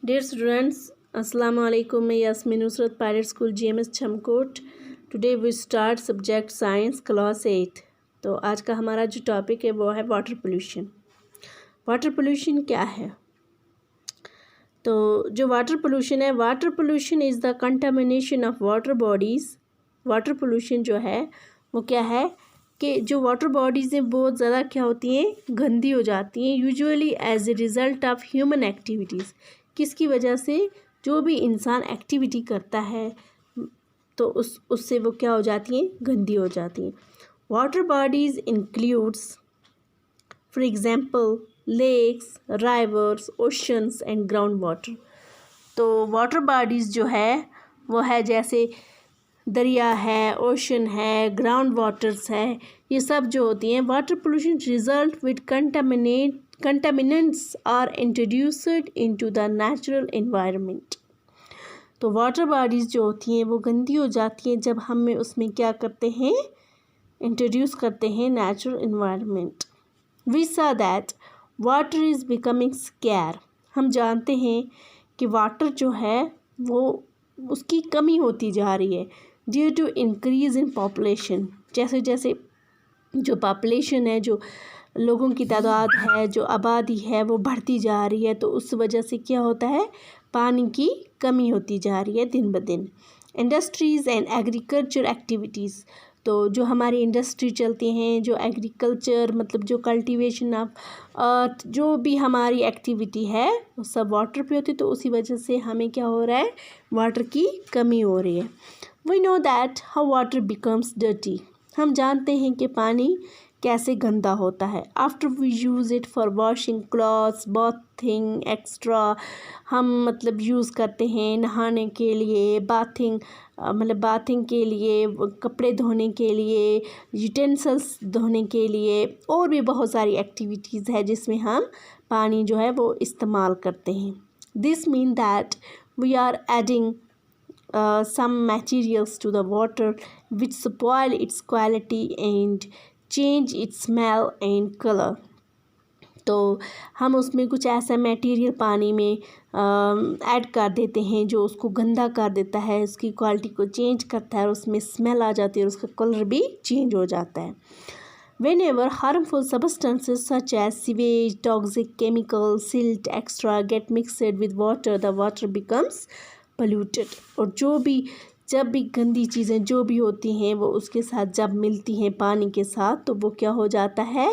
Dear students, Assalamu alaikum. मैं Yasmeen Nusrat pilot school GMS Chhamkot. Today we start subject science class 8. तो आज का हमारा जो टॉपिक है वो है वाटर पोल्यूशन. वाटर पोल्यूशन क्या है? तो जो वाटर पोल्यूशन है, water pollution is the contamination of water bodies. Water pollution जो है वो क्या है कि जो वाटर बॉडीज़ हैं बहुत ज़्यादा क्या होती हैं, गंदी हो जाती हैं, usually as a result of human activities. किसकी वजह से? जो भी इंसान एक्टिविटी करता है तो उससे वो क्या हो जाती हैं, गंदी हो जाती हैं. Water bodies includes for example lakes, rivers, oceans and ground water. तो वाटर बॉडीज़ जो है वो है जैसे दरिया है, ओशन है, ग्राउंड वाटर्स है, ये सब जो होती हैं. Water pollution result with contaminants are introduced into the natural environment. तो वाटर बॉडीज़ जो होती हैं वो गंदी हो जाती हैं जब हमें उसमें क्या करते हैं, इंट्रोड्यूस करते हैं natural environment. We saw that water is becoming scarce. हम जानते हैं कि वाटर जो है वो उसकी कमी होती जा रही है due to increase in population. जैसे जैसे जो पॉपुलेशन है, जो लोगों की तादाद है, जो आबादी है वो बढ़ती जा रही है, तो उस वजह से क्या होता है, पानी की कमी होती जा रही है दिन ब दिन. Industries and agriculture activities. तो जो हमारी इंडस्ट्री चलती हैं, जो एग्रीकल्चर मतलब जो कल्टीवेशन ऑफ जो भी हमारी एक्टिविटी है वो सब वाटर पे होती है, तो उसी वजह से हमें क्या हो रहा है, वाटर की कमी हो रही है. We know that how water becomes dirty. हम जानते हैं कि पानी कैसे गंदा होता है. After we use it for washing clothes, bathing extra. हम मतलब यूज़ करते हैं नहाने के लिए, बाथिंग मतलब बाथिंग के लिए, कपड़े धोने के लिए, यूटेंसिल्स धोने के लिए, और भी बहुत सारी एक्टिविटीज़ है जिसमें हम पानी जो है वो इस्तेमाल करते हैं. This mean that we are adding some materials to the water which spoil its quality and change its smell and color. तो हम उसमें कुछ ऐसा मटेरियल पानी में ऐड कर देते हैं जो उसको गंदा कर देता है, उसकी क्वालिटी को चेंज करता है, और उसमें स्मेल आ जाती है और उसका कलर भी चेंज हो जाता है. Whenever harmful substances such as sewage, toxic chemicals, silt, etc. get mixed with water, the water becomes polluted. और जब भी गंदी चीज़ें जो भी होती हैं वो उसके साथ जब मिलती हैं पानी के साथ, तो वो क्या हो जाता है,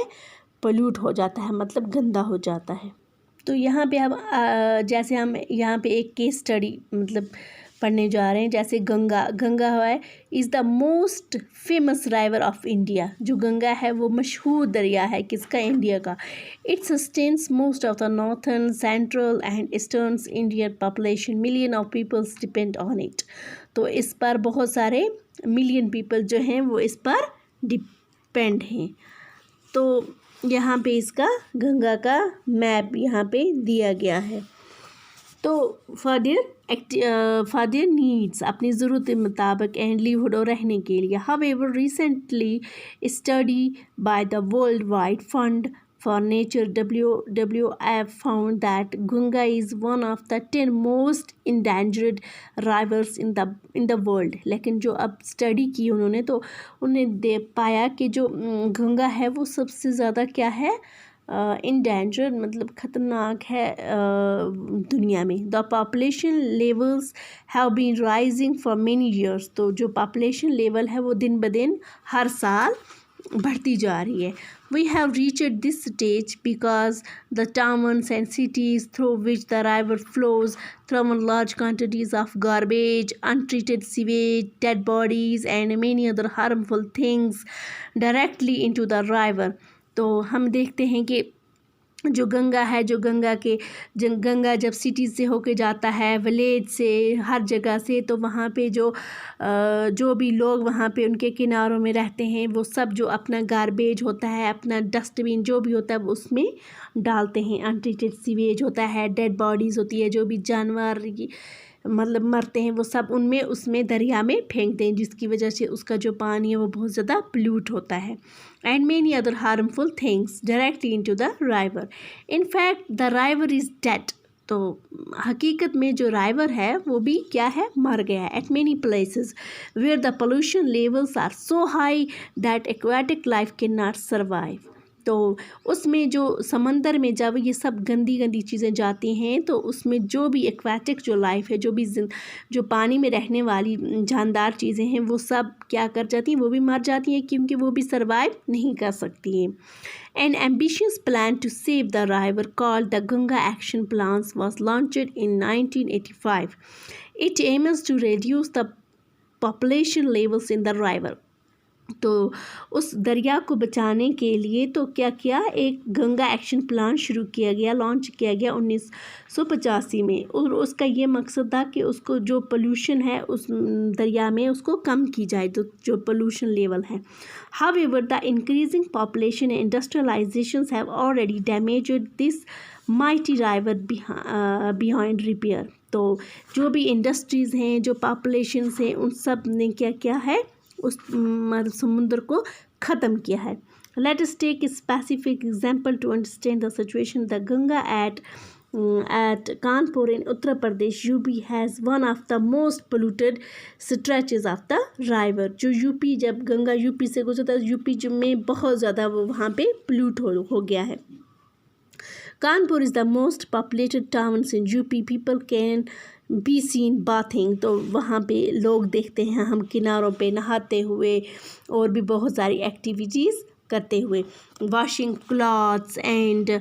पोल्यूट हो जाता है, मतलब गंदा हो जाता है. तो यहाँ पे हम जैसे हम यहाँ पे एक केस स्टडी मतलब पढ़ने जा रहे हैं. जैसे गंगा है is the most famous river of India. जो गंगा है वो मशहूर दरिया है किसका, इंडिया का. It sustains most of the northern, central and eastern Indian population. Million of peoples depend on it. तो इस पर बहुत सारे मिलियन पीपल जो हैं वो इस पर डिपेंड हैं. तो यहाँ पे इसका गंगा का मैप यहाँ पे दिया गया है. तो फॉर देयर नीड्स, अपनी ज़रूरत के मुताबिक, एंड लीवहुड और रहने के लिए. However recently study by the world wide fund for nature WWF found that Ganga is one of the 10 most endangered rivers in the world. लेकिन जो अब स्टडी की उन्होंने तो उन्हें पाया कि जो गंगा है वो सबसे ज़्यादा क्या है, इंडेंजर्ड मतलब ख़तरनाक है दुनिया में. The population levels have been rising for many years. तो जो पॉपुलेशन लेवल है वो दिन ब दिन हर साल बढ़ती जा रही है. We have reached this stage because the towns and cities through which the river flows throw large quantities of garbage, untreated sewage, dead bodies and many other harmful things directly into the river. तो हम देखते हैं कि जो गंगा है, गंगा जब city से होके जाता है, विलेज से, हर जगह से, तो वहाँ पे जो भी लोग वहाँ पे उनके किनारों में रहते हैं वो सब जो अपना गार्बेज होता है, अपना डस्टबिन जो भी होता है वो उसमें डालते हैं. अनट्रीटेड सीवेज होता है, डेड बॉडीज़ होती है, जो भी जानवर मतलब मरते हैं वो सब उसमें दरिया में फेंकते हैं, जिसकी वजह से उसका जो पानी है वो बहुत ज़्यादा पोल्यूट होता है. and many other harmful things directly into the river. In fact, the river is dead. तो हकीकत में जो राइवर है वो भी क्या है, मर गया है। At many places where the pollution levels are so high that aquatic life can not survive. तो उसमें जो समंदर में जब ये सब गंदी गंदी चीज़ें जाती हैं तो उसमें जो भी एक्वाटिक जो लाइफ है, जो पानी में रहने वाली जानदार चीज़ें हैं वो सब क्या कर जाती हैं, वो भी मर जाती हैं, क्योंकि वो भी सर्वाइव नहीं कर सकती हैं। An ambitious plan to save the river called the Ganga Action Plans was launched in 1985. It aims to reduce the population levels in the river. तो उस दरिया को बचाने के लिए तो क्या किया, एक गंगा एक्शन प्लान शुरू किया गया, लॉन्च किया गया 1985 में। और उसका ये मकसद था कि उसको जो पोल्यूशन है उस दरिया में उसको कम की जाए, तो जो पोल्यूशन लेवल है। However, the increasing population and industrializations have already damaged this mighty river behind repair. तो जो भी इंडस्ट्रीज़ हैं, जो पॉपुलेशंस हैं, उन सब ने क्या किया है, उस समुद्र को ख़त्म किया है। Let us take a specific example to understand the situation. The Ganga at Kanpur in Uttar Pradesh, UP has one of the most polluted stretches of the river. जो यूपी, जब गंगा यूपी से गुजरता है, यूपी में बहुत ज़्यादा वो वहाँ पे पोल्यूट हो गया है। Kanpur is the most populated towns in UP. People can be seen bathing. तो वहाँ पे लोग देखते हैं हम किनारों पे नहाते हुए और भी बहुत सारी एक्टिविटीज़ करते हुए। Washing clothes and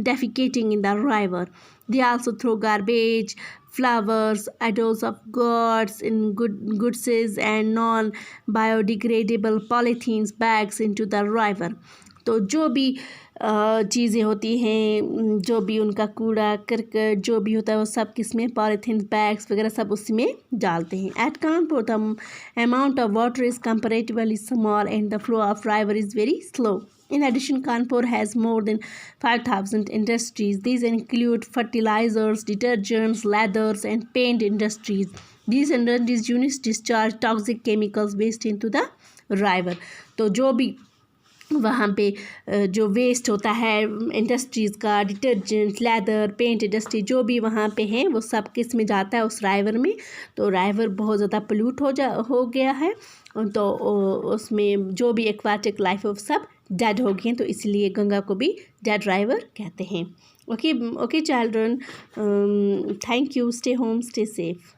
defecating in the river. They also throw garbage, flowers, idols of gods in goods and non-biodegradable polythenes bags into the river. तो जो भी चीज़ें होती हैं, जो भी उनका कूड़ा करकट जो भी होता है वो सब किसमें, पॉलीथीन बैग्स वगैरह सब उसमें डालते हैं। At Kanpur the amount of water is comparatively small and the flow of river is very slow. In addition, Kanpur has more than 5,000 industries. These include fertilizers, detergents, leathers, and paint industries. These industries units discharge toxic chemicals waste into the river. तो जो भी वहाँ पे जो waste होता है industries का, detergent, leather, paint industry जो भी वहाँ पे हैं वो सब किस में जाता है, उस राइवर में। तो राइवर बहुत ज़्यादा पोल्यूट हो गया है, तो उसमें जो भी एक्वाटिक लाइफ है वो सब डेड हो गए हैं, तो इसलिए गंगा को भी डेड राइवर कहते हैं। Okay children, thank you, stay home, stay safe.